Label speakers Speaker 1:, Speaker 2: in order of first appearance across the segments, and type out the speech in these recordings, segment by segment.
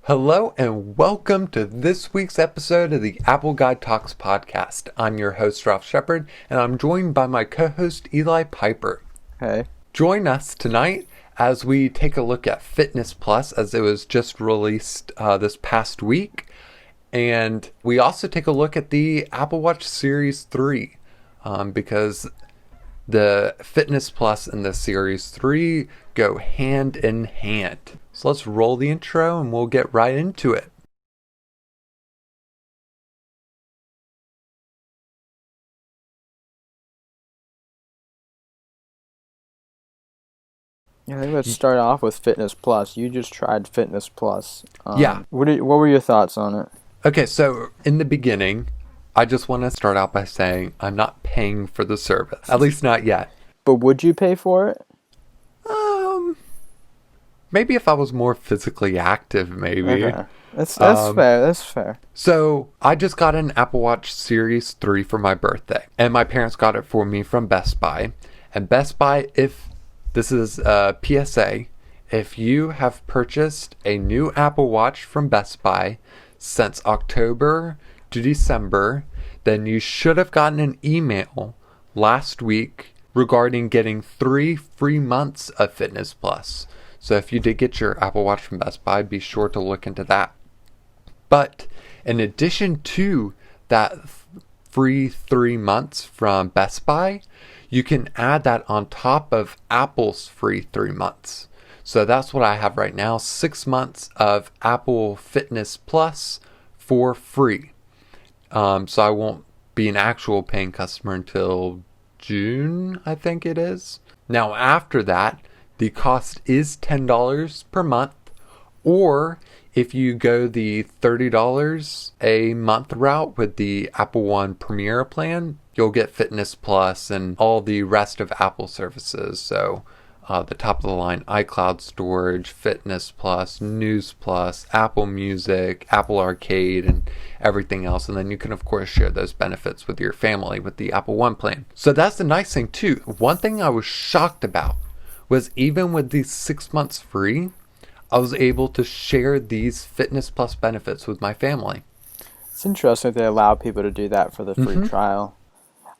Speaker 1: Hello and welcome to this week's episode of the Apple Guy Talks podcast. I'm your host, Ralph Shepard, and I'm joined by my co-host, Eli Piper.
Speaker 2: Hey.
Speaker 1: Join us tonight as we take a look at Fitness Plus, as it was just released this past week. And we also take a look at the Apple Watch Series 3, because the Fitness Plus and the Series 3 go hand in hand. So let's roll the intro and we'll get right into it.
Speaker 2: I think let's start off with Fitness Plus. You just tried Fitness Plus.
Speaker 1: Yeah.
Speaker 2: What were your thoughts on it?
Speaker 1: Okay, so in the beginning, I just want to start out by saying I'm not paying for the service. At least not yet.
Speaker 2: But would you pay for it?
Speaker 1: Maybe if I was more physically active, maybe.
Speaker 2: Okay. That's fair. That's fair.
Speaker 1: So I just got an Apple Watch Series 3 for my birthday. And my parents got it for me from Best Buy. And Best Buy, if this is a PSA, if you have purchased a new Apple Watch from Best Buy since October to December, then you should have gotten an email last week regarding getting 3 free months of Fitness Plus. So if you did get your Apple Watch from Best Buy, be sure to look into that. But in addition to that free 3 months from Best Buy, you can add that on top of Apple's free 3 months. So that's what I have right now, 6 months of Apple Fitness Plus for free. So I won't be an actual paying customer until June, I think it is. Now after that, the cost is $10 per month, or if you go the $30 a month route with the Apple One Premier plan, you'll get Fitness Plus and all the rest of Apple services. So the top of the line iCloud storage, Fitness Plus, News Plus, Apple Music, Apple Arcade, and everything else. And then you can, of course, share those benefits with your family with the Apple One plan. So that's the nice thing, too. One thing I was shocked about was even with these 6 months free, I was able to share these Fitness Plus benefits with my family.
Speaker 2: It's interesting that they allow people to do that for the free trial.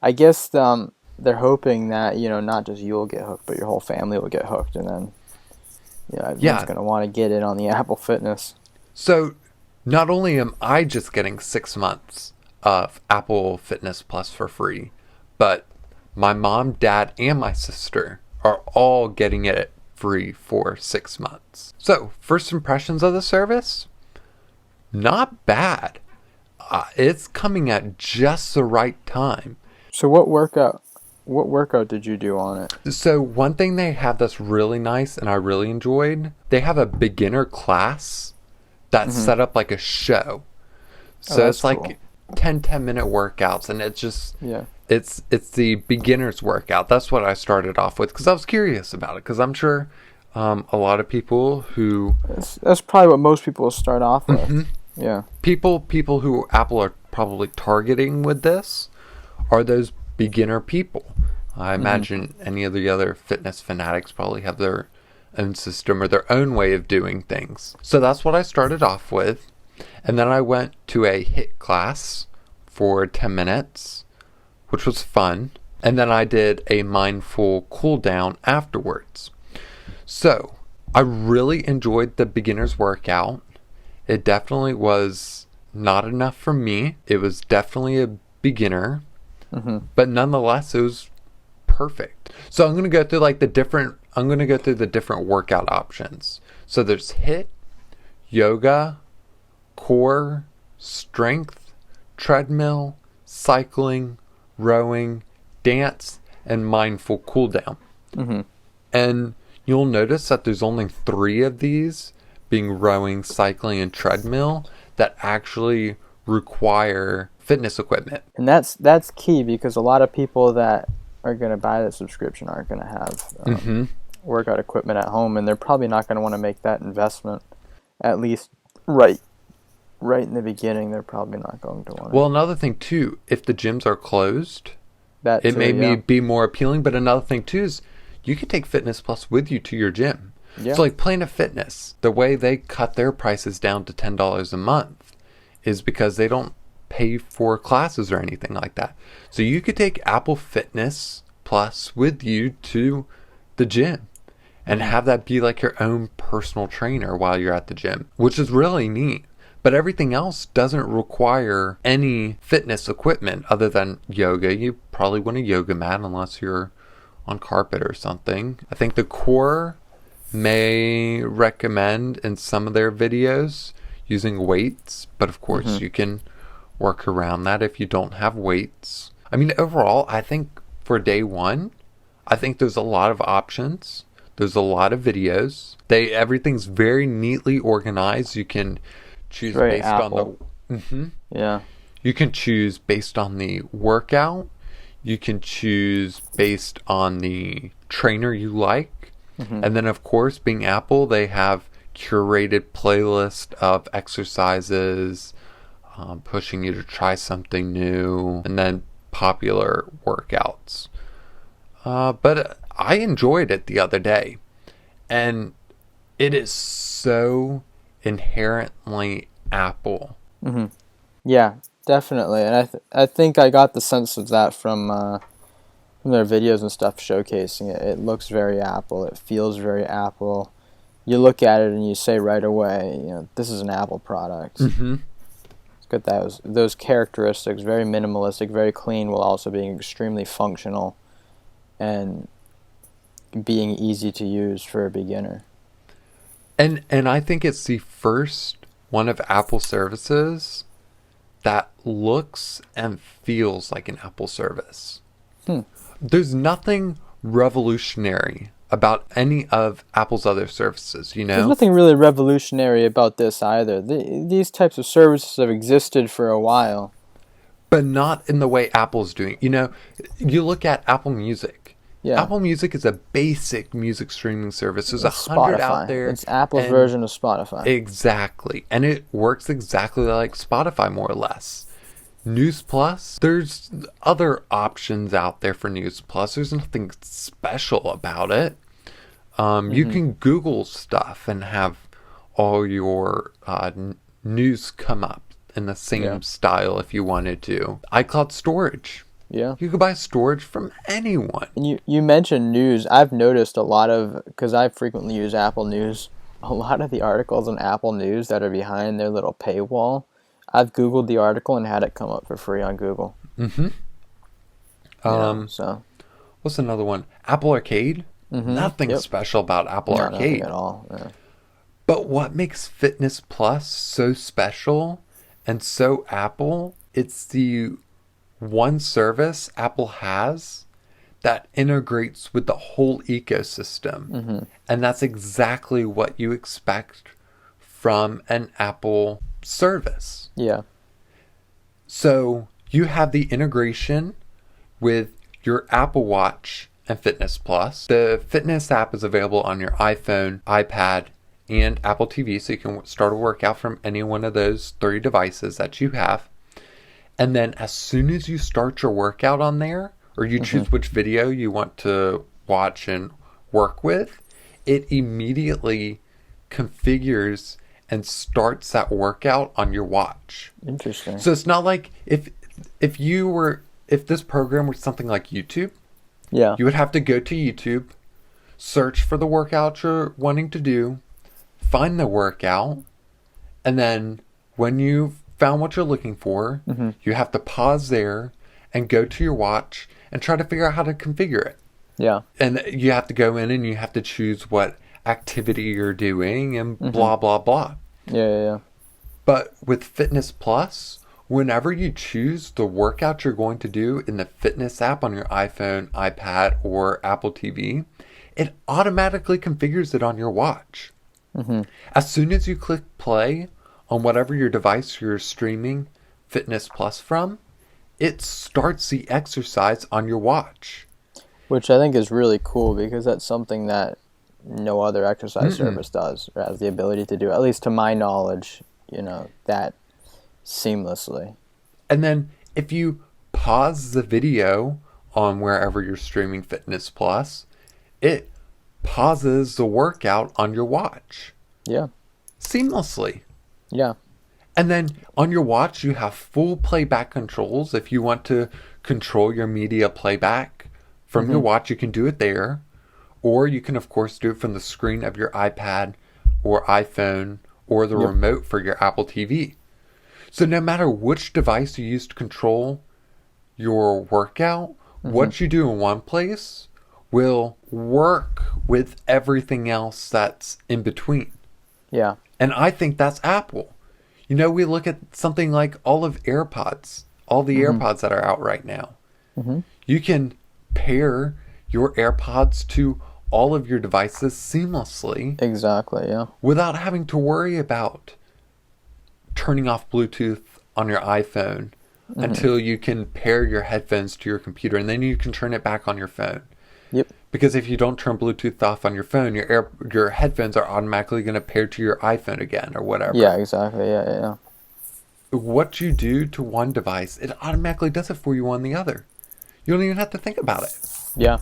Speaker 2: I guess they're hoping that, not just you'll get hooked, but your whole family will get hooked. And then, everyone's going to want to get in on the Apple Fitness.
Speaker 1: So not only am I just getting 6 months of Apple Fitness Plus for free, but my mom, dad, and my sister are all getting it free for 6 months. So, first impressions of the service? Not bad. It's coming at just the right time.
Speaker 2: So what workout did you do on it?
Speaker 1: So one thing they have that's really nice and I really enjoyed, they have a beginner class that's set up like a show. So it's like cool. 10-minute workouts, and it's just it's the beginner's workout. That's what I started off with because I was curious about it, because I'm sure a lot of people who
Speaker 2: that's probably what most people start off with. Yeah.
Speaker 1: People who Apple are probably targeting with this are those beginner people. I imagine any of the other fitness fanatics probably have their own system or their own way of doing things. So that's what I started off with. And then I went to a HIIT class for 10 minutes, which was fun. And then I did a mindful cool down afterwards. So I really enjoyed the beginner's workout. It definitely was not enough for me. It was definitely a beginner, but nonetheless, it was perfect. So I'm going to go through the different workout options. So there's HIIT, yoga, core, strength, treadmill, cycling, rowing, dance, and mindful cool down. And you'll notice that there's only 3 of these, being rowing, cycling, and treadmill, that actually require fitness equipment.
Speaker 2: And that's key, because a lot of people that are going to buy the subscription aren't going to have workout equipment at home, and they're probably not going to want to make that investment, at least right in the beginning. They're probably not going to want to.
Speaker 1: Well, another thing too, if the gyms are closed, it may be more appealing. But another thing too is you can take Fitness Plus with you to your gym.
Speaker 2: Yeah.
Speaker 1: So like Planet Fitness, the way they cut their prices down to $10 a month is because they don't pay for classes or anything like that. So you could take Apple Fitness Plus with you to the gym and have that be like your own personal trainer while you're at the gym, which is really neat. But everything else doesn't require any fitness equipment other than yoga. You probably want a yoga mat unless you're on carpet or something. I think the Core may recommend in some of their videos using weights, but of course you can work around that if you don't have weights. I mean, overall, I think for day one, I think there's a lot of options. There's a lot of videos. Everything's very neatly organized. You can choose based
Speaker 2: Apple.
Speaker 1: on the
Speaker 2: Yeah.
Speaker 1: you can choose based on the workout. You can choose based on the trainer you like. And then of course, being Apple, they have curated playlist of exercises, pushing you to try something new, and then popular workouts. But I enjoyed it the other day, and it is so inherently Apple.
Speaker 2: Yeah, definitely. And I think I got the sense of that from their videos and stuff showcasing it. It looks very Apple. It feels very Apple. You look at it and you say right away, this is an Apple product. It's got those characteristics, very minimalistic, very clean, while also being extremely functional and being easy to use for a beginner.
Speaker 1: And I think it's the first one of Apple services that looks and feels like an Apple service. There's nothing revolutionary about any of Apple's other services,
Speaker 2: There's nothing really revolutionary about this either. These types of services have existed for a while.
Speaker 1: But not in the way Apple's doing. You look at Apple Music.
Speaker 2: Yeah.
Speaker 1: Apple Music is a basic music streaming service. There's
Speaker 2: It's
Speaker 1: 100
Speaker 2: Spotify.
Speaker 1: out there.
Speaker 2: It's Apple's version of Spotify.
Speaker 1: Exactly. And it works exactly like Spotify, more or less. News Plus, there's other options out there for News Plus. There's nothing special about it. You can Google stuff and have all your news come up in the same style if you wanted to. iCloud storage.
Speaker 2: Yeah.
Speaker 1: You could buy storage from anyone.
Speaker 2: And you mentioned news. I've noticed a lot of, because I frequently use Apple News, a lot of the articles on Apple News that are behind their little paywall, I've Googled the article and had it come up for free on Google. So
Speaker 1: what's another one? Apple Arcade? Nothing special about Apple Arcade
Speaker 2: nothing at all. Yeah.
Speaker 1: But what makes Fitness Plus so special and so Apple, it's the one service Apple has that integrates with the whole ecosystem. And that's exactly what you expect from an Apple service.
Speaker 2: Yeah.
Speaker 1: So you have the integration with your Apple Watch and Fitness Plus. The Fitness app is available on your iPhone, iPad, and Apple TV, so you can start a workout from any one of those 3 devices that you have. And then as soon as you start your workout on there, or you choose which video you want to watch and work with, it immediately configures and starts that workout on your watch.
Speaker 2: Interesting.
Speaker 1: So it's not like if this program were something like YouTube,
Speaker 2: Yeah.
Speaker 1: you would have to go to YouTube, search for the workout you're wanting to do, find the workout, and then when you've found what you're looking for, you have to pause there and go to your watch and try to figure out how to configure it.
Speaker 2: Yeah.
Speaker 1: And you have to go in and you have to choose what activity you're doing and blah, blah, blah.
Speaker 2: Yeah.
Speaker 1: But with Fitness Plus, whenever you choose the workout you're going to do in the Fitness app on your iPhone, iPad, or Apple TV, it automatically configures it on your watch. As soon as you click play on whatever your device you're streaming Fitness Plus from, it starts the exercise on your watch.
Speaker 2: Which I think is really cool because that's something that no other exercise service does or has the ability to do, at least to my knowledge, that seamlessly.
Speaker 1: And then if you pause the video on wherever you're streaming Fitness Plus, it pauses the workout on your watch
Speaker 2: Yeah.
Speaker 1: seamlessly.
Speaker 2: Yeah.
Speaker 1: And then on your watch, you have full playback controls. If you want to control your media playback from your watch, you can do it there. Or you can, of course, do it from the screen of your iPad or iPhone or the remote for your Apple TV. So no matter which device you use to control your workout, what you do in one place will work with everything else that's in between.
Speaker 2: Yeah.
Speaker 1: And I think that's Apple. You know, we look at something like all of AirPods, all the AirPods that are out right now. You can pair your AirPods to all of your devices seamlessly
Speaker 2: Exactly. Yeah.
Speaker 1: without having to worry about turning off Bluetooth on your iPhone until you can pair your headphones to your computer, and then you can turn it back on your phone.
Speaker 2: Yep.
Speaker 1: Because if you don't turn Bluetooth off on your phone, your headphones are automatically going to pair to your iPhone again or whatever.
Speaker 2: Yeah. Exactly. Yeah.
Speaker 1: What you do to one device, it automatically does it for you on the other. You don't even have to think about it.
Speaker 2: Yeah.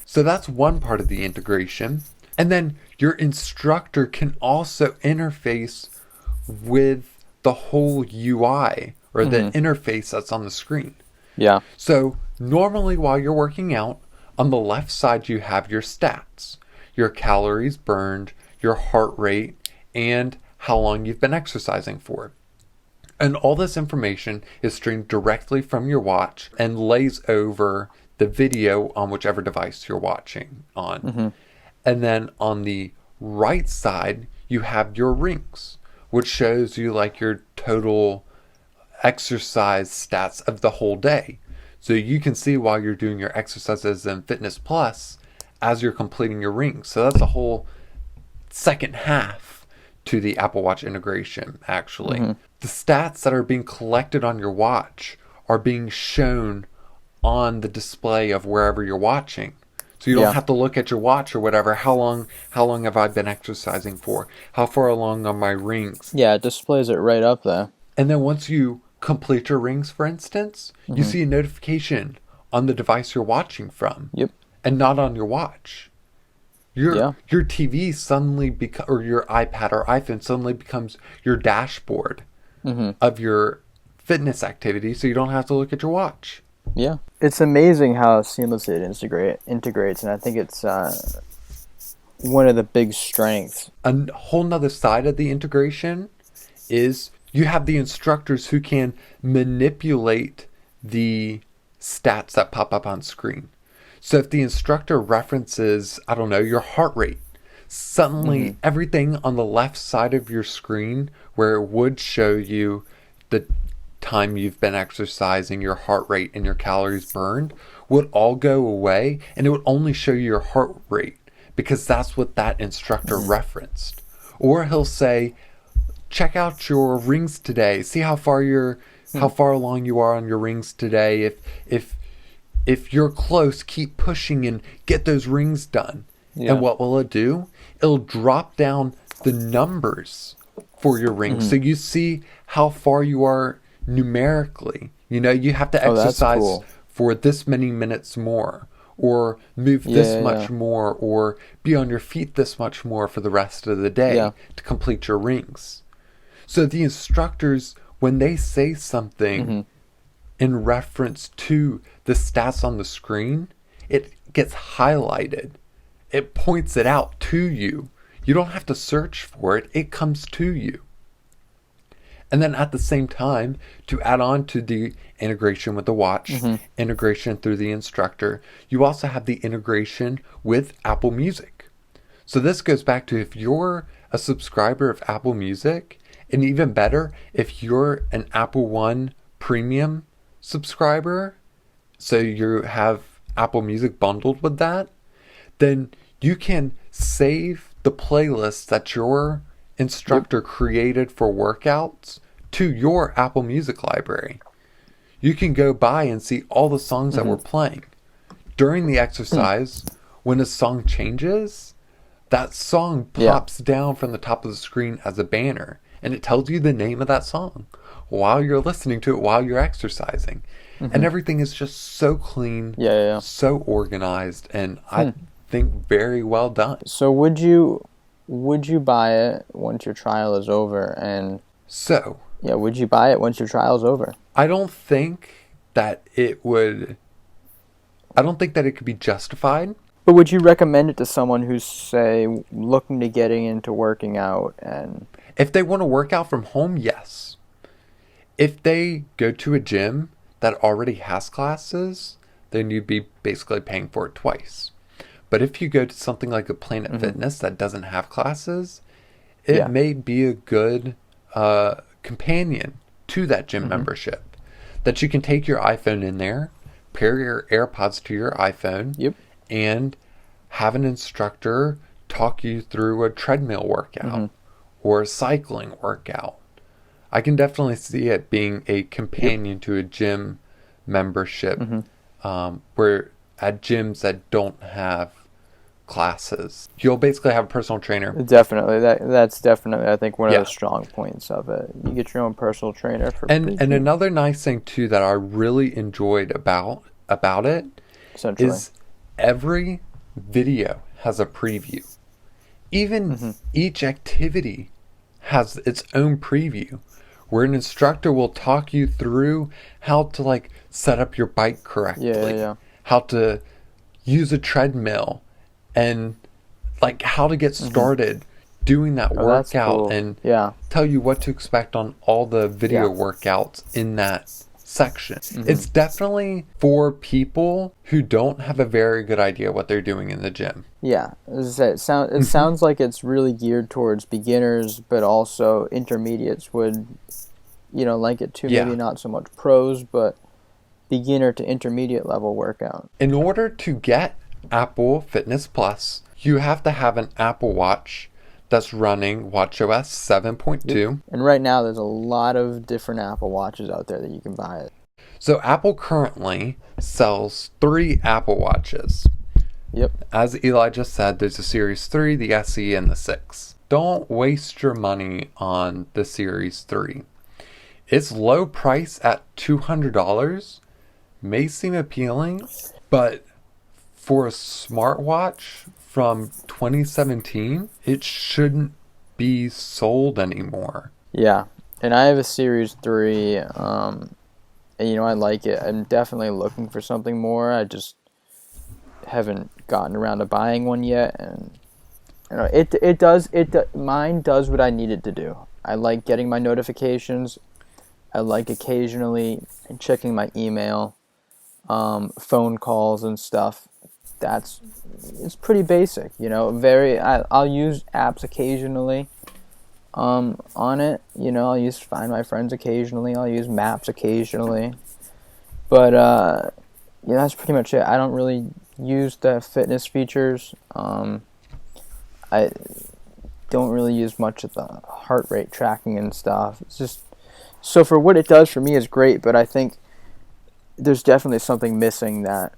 Speaker 1: So that's one part of the integration. And then your instructor can also interface with the whole UI or the interface that's on the screen.
Speaker 2: Yeah.
Speaker 1: So normally while you're working out, on the left side you have your stats, your calories burned, your heart rate, and how long you've been exercising for. And all this information is streamed directly from your watch and lays over the video on whichever device you're watching on. And then on the right side, you have your rings, which shows you like your total exercise stats of the whole day. So you can see while you're doing your exercises in Fitness Plus as you're completing your rings. So that's a whole second half to the Apple Watch integration, actually. The stats that are being collected on your watch are being shown on the display of wherever you're watching. So you don't have to look at your watch or whatever. How long have I been exercising for? How far along are my rings?
Speaker 2: Yeah. It displays it right up there.
Speaker 1: And then once you complete your rings, for instance, you see a notification on the device you're watching from.
Speaker 2: Yep.
Speaker 1: And not on your watch. Your
Speaker 2: Yeah.
Speaker 1: TV suddenly or your iPad or iPhone suddenly becomes your dashboard of your fitness activity, so you don't have to look at your watch.
Speaker 2: Yeah. It's amazing how seamlessly it integrates, and I think it's one of the big strengths.
Speaker 1: A whole nother side of the integration is you have the instructors who can manipulate the stats that pop up on screen. So if the instructor references, I don't know, your heart rate, suddenly everything on the left side of your screen where it would show you the time you've been exercising, your heart rate, and your calories burned would all go away, and it would only show you your heart rate because that's what that instructor referenced. Or he'll say, check out your rings today. See how far along you are on your rings today. If you're close, keep pushing and get those rings done.
Speaker 2: Yeah.
Speaker 1: And what will it do? It'll drop down the numbers for your rings. So you see how far you are numerically. You know, you have to exercise for this many minutes more, or move this much more, or be on your feet this much more for the rest of the day to complete your rings. So the instructors, when they say something in reference to the stats on the screen, it gets highlighted. It points it out to you. You don't have to search for it. It comes to you. And then at the same time, to add on to the integration with the watch, integration through the instructor, you also have the integration with Apple Music. So this goes back to if you're a subscriber of Apple Music, and even better, if you're an Apple One Premium subscriber, so you have Apple Music bundled with that, then you can save the playlist that your instructor created for workouts to your Apple Music library. You can go by and see all the songs that we're playing. During the exercise, when a song changes, that song pops down from the top of the screen as a banner, and it tells you the name of that song while you're listening to it, while you're exercising. And everything is just so clean, so organized, and think very well done.
Speaker 2: So would you buy it once your trial is over? And
Speaker 1: So,
Speaker 2: yeah, would you buy it once your trial is over?
Speaker 1: I don't think that it could be justified.
Speaker 2: But would you recommend it to someone who's, say, looking to getting into working out? And
Speaker 1: If they want to work out from home, yes. If they go to a gym that already has classes, then you'd be basically paying for it twice. But if you go to something like a Planet Fitness that doesn't have classes, it may be a good companion to that gym membership. That you can take your iPhone in there, pair your AirPods to your iPhone, and have an instructor talk you through a treadmill workout or a cycling workout. I can definitely see it being a companion to a gym membership where at gyms that don't have classes, you'll basically have a personal trainer.
Speaker 2: Definitely, that's definitely, I think, one of the strong points of it. You get your own personal trainer for
Speaker 1: and another nice thing too that I really enjoyed about it is every video has a preview. Even each activity has its own preview, where an instructor will talk you through how to like set up your bike correctly, how to use a treadmill, and like how to get started doing that workout, and tell you what to expect on all the video workouts in that section. It's definitely for people who don't have a very good idea what they're doing in the gym.
Speaker 2: Yeah, as I said, it sounds like it's really geared towards beginners, but also intermediates would, like it too. Maybe not so much pros, but beginner to intermediate level workout.
Speaker 1: In order to get Apple Fitness Plus, you have to have an Apple Watch that's running watchOS 7.2.
Speaker 2: And right now there's a lot of different Apple Watches out there that you can buy.
Speaker 1: So Apple currently sells 3 Apple Watches. As Eli just said, there's a Series 3, the SE, and the 6. Don't waste your money on the Series 3. Its low price at $200 may seem appealing, but for a smartwatch from 2017, it shouldn't be sold anymore.
Speaker 2: Yeah, and I have a Series 3, and I like it. I'm definitely looking for something more. I just haven't gotten around to buying one yet, and mine does what I need it to do. I like getting my notifications. I like occasionally checking my email, phone calls and stuff. It's pretty basic, I'll use apps occasionally on it. I'll use Find My Friends occasionally. I'll use Maps occasionally. But that's pretty much it. I don't really use the fitness features. I don't really use much of the heart rate tracking and stuff. It's just, so for what it does for me is great, but I think there's definitely something missing that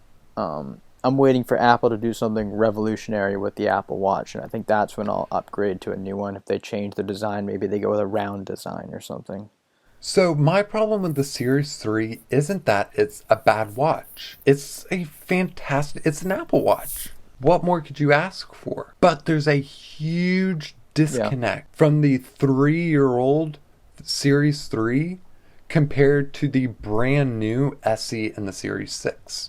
Speaker 2: I'm waiting for Apple to do something revolutionary with the Apple Watch, and I think that's when I'll upgrade to a new one. If they change the design, maybe they go with a round design or something.
Speaker 1: So my problem with the Series 3 isn't that it's a bad watch. It's an Apple Watch. What more could you ask for? But there's a huge disconnect from the 3-year-old Series 3 compared to the brand new SE and the Series 6.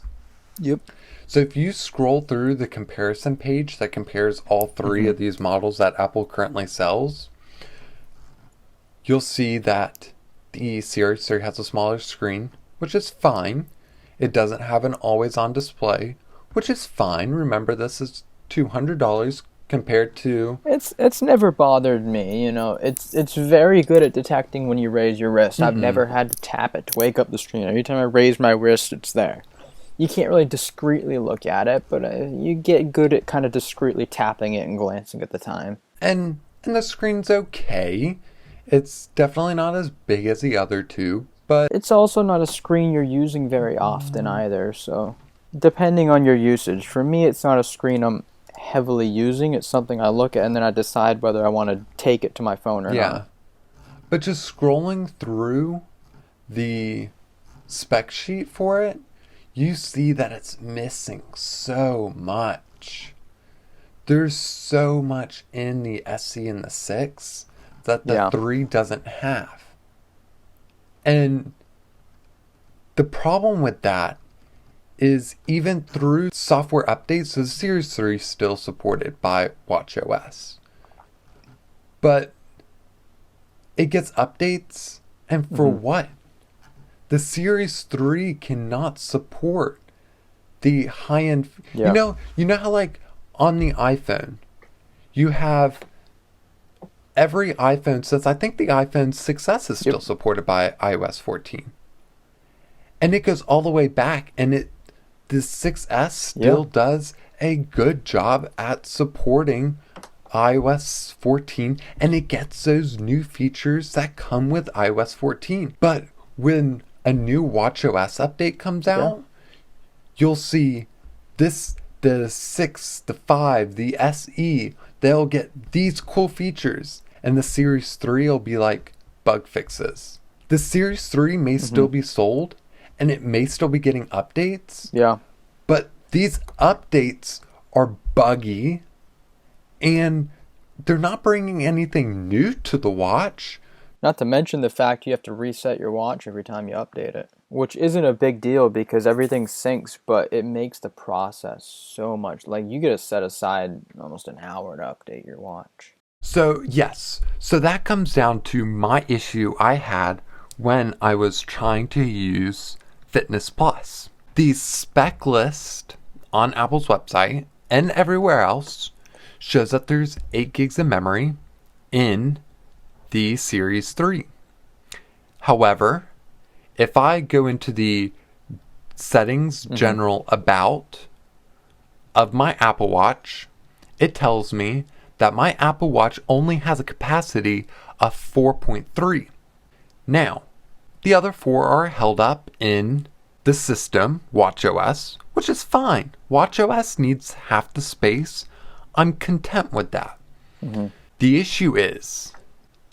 Speaker 1: So if you scroll through the comparison page that compares all 3 of these models that Apple currently sells, you'll see that the Series 3 has a smaller screen, which is fine. It doesn't have an always-on display, which is fine. Remember, this is $200 compared to...
Speaker 2: It's never bothered me, It's very good at detecting when you raise your wrist. I've never had to tap it to wake up the screen. Every time I raise my wrist, it's there. You can't really discreetly look at it, but you get good at kind of discreetly tapping it and glancing at the time.
Speaker 1: And the screen's okay. It's definitely not as big as the other two, but...
Speaker 2: It's also not a screen you're using very often either, so... Depending on your usage. For me, it's not a screen I'm heavily using. It's something I look at and then I decide whether I want to take it to my phone or not.
Speaker 1: But just scrolling through the spec sheet for it, you see that it's missing so much. there's so much in the SE and the 6 that the 3 doesn't have. And the problem with that is even through software updates, so the Series 3 is still supported by watchOS. But it gets updates, and for what? The Series 3 cannot support the high-end... Yeah. You know how, like, on the iPhone, you have... Every iPhone since, I think the iPhone 6S is still supported by iOS 14. And it goes all the way back, and the 6S still does a good job at supporting iOS 14, and it gets those new features that come with iOS 14. But when a new watchOS update comes out, you'll see the 6, the 5, the SE, they'll get these cool features, and the Series 3 will be like bug fixes. The Series 3 may still be sold, and it may still be getting updates.
Speaker 2: Yeah.
Speaker 1: But these updates are buggy, and they're not bringing anything new to the watch.
Speaker 2: Not to mention the fact you have to reset your watch every time you update it, which isn't a big deal because everything syncs, but it makes the process so much. Like, you get to set aside almost an hour to update your watch.
Speaker 1: So, yes. So that comes down to my issue I had when I was trying to use Fitness Plus. The spec list on Apple's website and everywhere else shows that there's 8 gigs of memory in the Series 3. However, if I go into the settings general about of my Apple Watch, it tells me that my Apple Watch only has a capacity of 4.3. Now, the other 4 are held up in the system, watchOS, which is fine. watchOS needs half the space. I'm content with that. The issue is,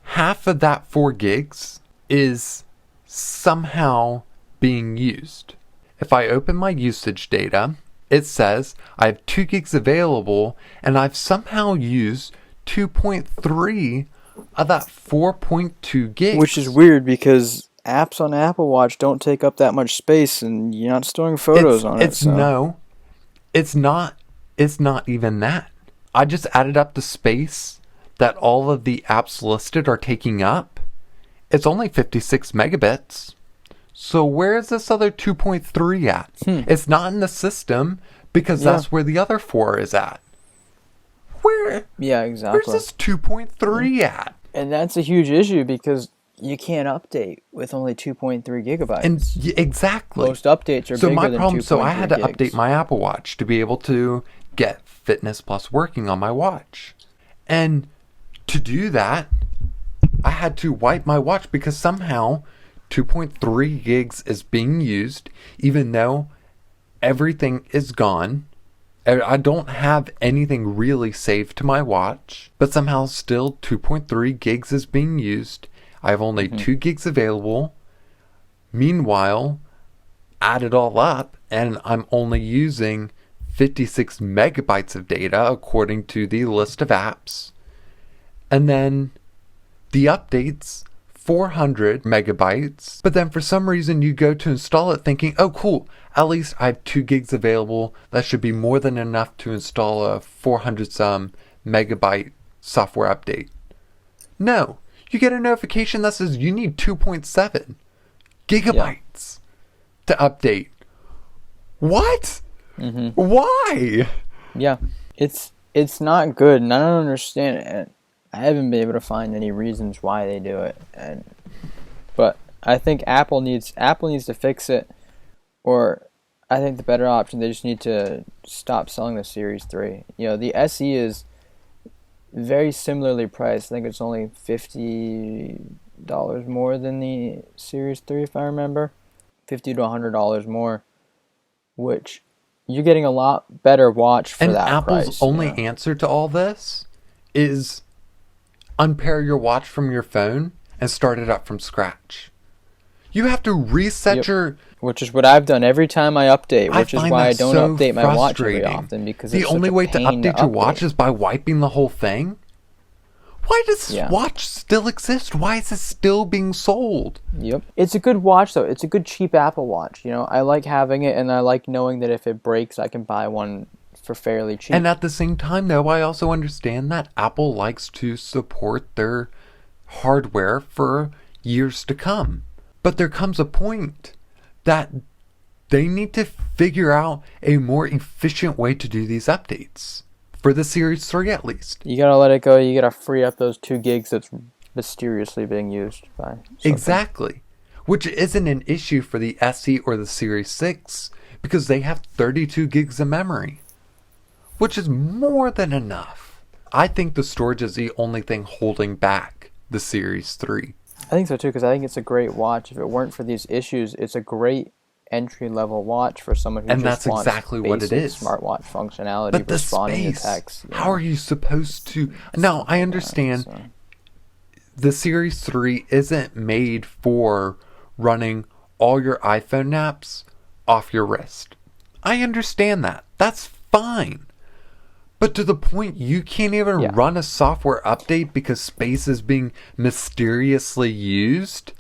Speaker 1: half of that 4 gigs is somehow being used. If I open my usage data, it says I have 2 gigs available, and I've somehow used 2.3 of that 4.2 gigs.
Speaker 2: Which is weird because apps on Apple Watch don't take up that much space, and you're not storing photos on it.
Speaker 1: No, it's not even that. I just added up the space that all of the apps listed are taking up. It's only 56 megabits. So where is this other 2.3 at? It's not in the system because that's where the other 4 is at. Where?
Speaker 2: Yeah, exactly.
Speaker 1: Where's this 2.3 at?
Speaker 2: And that's a huge issue because you can't update with only 2.3 gigabytes.
Speaker 1: And exactly.
Speaker 2: Most updates are bigger than 2.3 gigs.
Speaker 1: So I had to update my Apple Watch to be able to get Fitness Plus working on my watch. And to do that, I had to wipe my watch because somehow 2.3 gigs is being used, even though everything is gone. I don't have anything really saved to my watch, but somehow still 2.3 gigs is being used. I have only 2 gigs available. Meanwhile, add it all up, and I'm only using 56 megabytes of data according to the list of apps. And then the updates, 400 megabytes. But then for some reason you go to install it thinking, oh cool, at least I have 2 gigs available. That should be more than enough to install a 400 some megabyte software update. No, you get a notification that says you need 2.7 gigabytes to update. What? Why?
Speaker 2: Yeah, it's not good, and I don't understand it. I haven't been able to find any reasons why they do it, but I think Apple needs to fix it, or I think the better option, they just need to stop selling the Series 3. You know, the SE is very similarly priced. I think it's only $50 more than the Series 3, if I remember. $50 to $100 more, which you're getting a lot better watch for that
Speaker 1: Apple's
Speaker 2: price.
Speaker 1: And Apple's only answer to all this is unpair your watch from your phone and start it up from scratch. You have to reset your...
Speaker 2: Which is what I've done every time I update, which is why I don't
Speaker 1: so
Speaker 2: update my watch very
Speaker 1: frustrating.
Speaker 2: often, because
Speaker 1: the
Speaker 2: it's
Speaker 1: only
Speaker 2: such a
Speaker 1: way to
Speaker 2: pain
Speaker 1: update your watch is by wiping the whole thing? Why does this watch still exist? Why is it still being sold?
Speaker 2: Yep. It's a good watch, though. It's a good cheap Apple Watch. You know, I like having it, and I like knowing that if it breaks, I can buy one for fairly cheap.
Speaker 1: And at the same time, though, I also understand that Apple likes to support their hardware for years to come. But there comes a point that they need to figure out a more efficient way to do these updates. For the Series 3, at least.
Speaker 2: You gotta let it go. You gotta free up those 2 gigs that's mysteriously being used by something.
Speaker 1: Exactly. Which isn't an issue for the SE or the Series 6, because they have 32 gigs of memory. Which is more than enough. I think the storage is the only thing holding back the Series 3.
Speaker 2: I think so too, because I think it's a great watch. If it weren't for these issues, it's a great entry-level watch for someone who
Speaker 1: that's
Speaker 2: wants
Speaker 1: exactly what it is.
Speaker 2: Smartwatch functionality,
Speaker 1: But the
Speaker 2: responding
Speaker 1: space,
Speaker 2: to text.
Speaker 1: how are you supposed to... Now, I understand the Series 3 isn't made for running all your iPhone apps off your wrist. I understand that. That's fine. But to the point you can't even run a software update because space is being mysteriously used?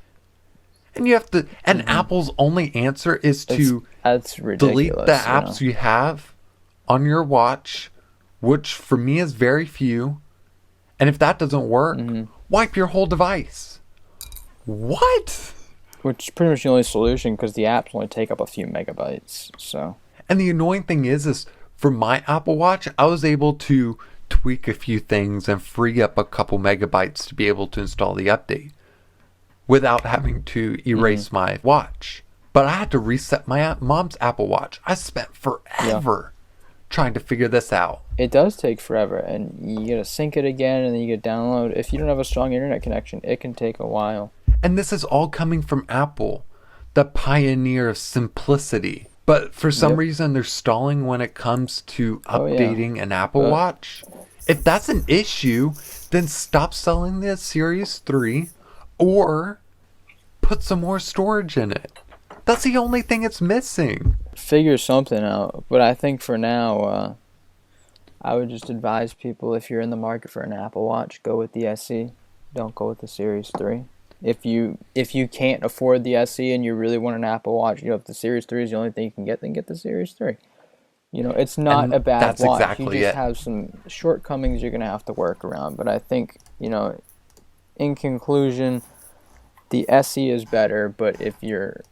Speaker 1: And you have to, and Apple's only answer is to delete the apps you have on your watch, which for me is very few. And if that doesn't work, wipe your whole device. What?
Speaker 2: Which is pretty much the only solution, because the apps only take up a few megabytes. So.
Speaker 1: And the annoying thing is for my Apple Watch, I was able to tweak a few things and free up a couple megabytes to be able to install the update without having to erase my watch. But I had to reset my mom's Apple Watch. I spent forever trying to figure this out.
Speaker 2: It does take forever, and you gotta sync it again, and then you gotta download. If you don't have a strong internet connection, it can take a while.
Speaker 1: And this is all coming from Apple, the pioneer of simplicity. But for some reason, they're stalling when it comes to updating an Apple Watch. If that's an issue, then stop selling the Series 3 or put some more storage in it. That's the only thing it's missing.
Speaker 2: Figure something out. But I think for now, I would just advise people, if you're in the market for an Apple Watch, go with the SE. Don't go with the Series 3. If you can't afford the SE and you really want an Apple Watch, if the Series 3 is the only thing you can get, then get the Series 3. It's not a bad watch.
Speaker 1: Exactly
Speaker 2: you just have some shortcomings you're going to have to work around. But I think, in conclusion, the SE is better, but if you're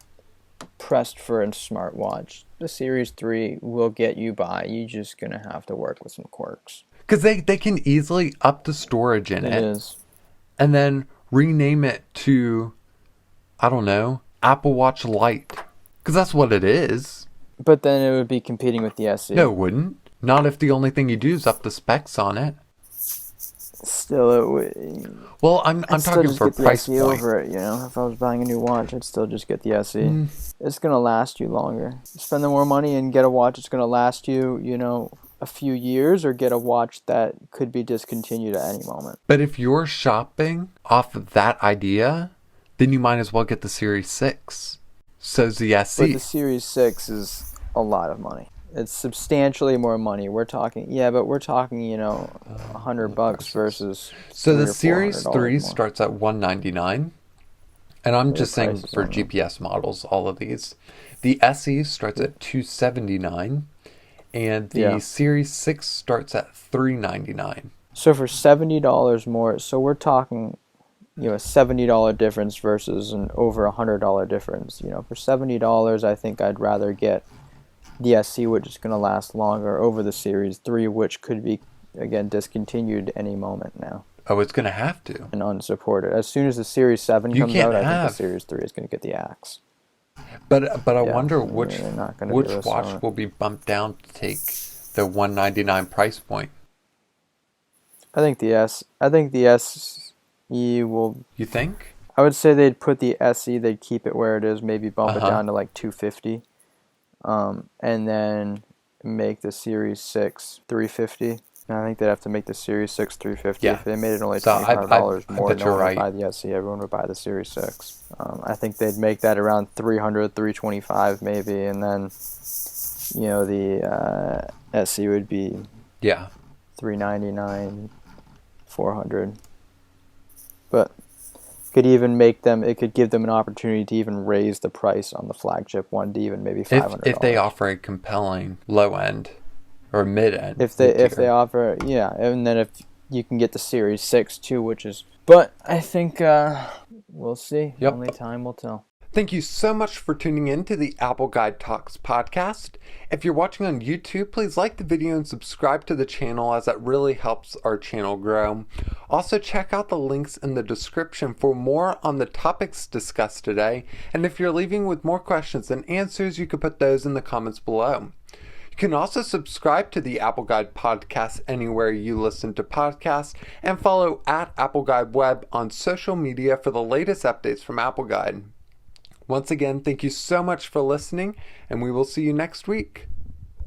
Speaker 2: pressed for a smartwatch, the Series 3 will get you by. You're just going to have to work with some quirks.
Speaker 1: Because they can easily up the storage in it.
Speaker 2: It is.
Speaker 1: And then rename it to, I don't know, Apple Watch Lite. Because that's what it is.
Speaker 2: But then it would be competing with the SE.
Speaker 1: No, it wouldn't. Not if the only thing you do is up the specs on it.
Speaker 2: Still, it would.
Speaker 1: Well, I'm talking for price point.
Speaker 2: Over it, If I was buying a new watch, I'd still just get the SE. It's gonna last you longer. Spend the more money and get a watch that's gonna last you, a few years, or get a watch that could be discontinued at any moment.
Speaker 1: But if you're shopping off of that idea, then you might as well get the Series 6. So's the SE.
Speaker 2: But the Series 6 is a lot of money. It's substantially more money. We're talking, $100 versus.
Speaker 1: So the Series 3 starts at $199, and I'm just saying for GPS models, all of these. The SE starts at $279, and the Series 6 starts at $399.
Speaker 2: So for $70 more, so we're talking, a $70 difference versus an over $100 difference. For $70, I think I'd rather get the SE, which is going to last longer, over the Series 3, which could be, again, discontinued any moment now.
Speaker 1: Oh, it's going to have to.
Speaker 2: And unsupported. As soon as the Series 7 comes out, I think the Series 3 is going to get the axe.
Speaker 1: But I wonder which watch will be bumped down to take the $199 price point.
Speaker 2: I think the SE will...
Speaker 1: You think?
Speaker 2: I would say they'd put the SE, they'd keep it where it is, maybe bump it down to like $250. And then make the Series 6 $350. I think they'd have to make the Series 6 $350.
Speaker 1: Yeah.
Speaker 2: If they made it only
Speaker 1: So
Speaker 2: $25
Speaker 1: I
Speaker 2: more,
Speaker 1: bet
Speaker 2: no
Speaker 1: you're
Speaker 2: one would
Speaker 1: right.
Speaker 2: buy the SE. Everyone would buy the Series 6. I think they'd make that around $300, $325 maybe, and then the SE would be
Speaker 1: Yeah.
Speaker 2: $399, $400. But it could give them an opportunity to even raise the price on the flagship one to even maybe $500.
Speaker 1: If they offer a compelling low end or mid end.
Speaker 2: If they offer, yeah, and then if you can get the Series 6 too, but I think we'll see.
Speaker 1: Yep.
Speaker 2: Only time will tell.
Speaker 1: Thank you so much for tuning in to the Apple Guide Talks podcast. If you're watching on YouTube, please like the video and subscribe to the channel, as that really helps our channel grow. Also, check out the links in the description for more on the topics discussed today. And if you're leaving with more questions than answers, you can put those in the comments below. You can also subscribe to the Apple Guide podcast anywhere you listen to podcasts, and follow @AppleGuideWeb on social media for the latest updates from Apple Guide. Once again, thank you so much for listening, and we will see you next week.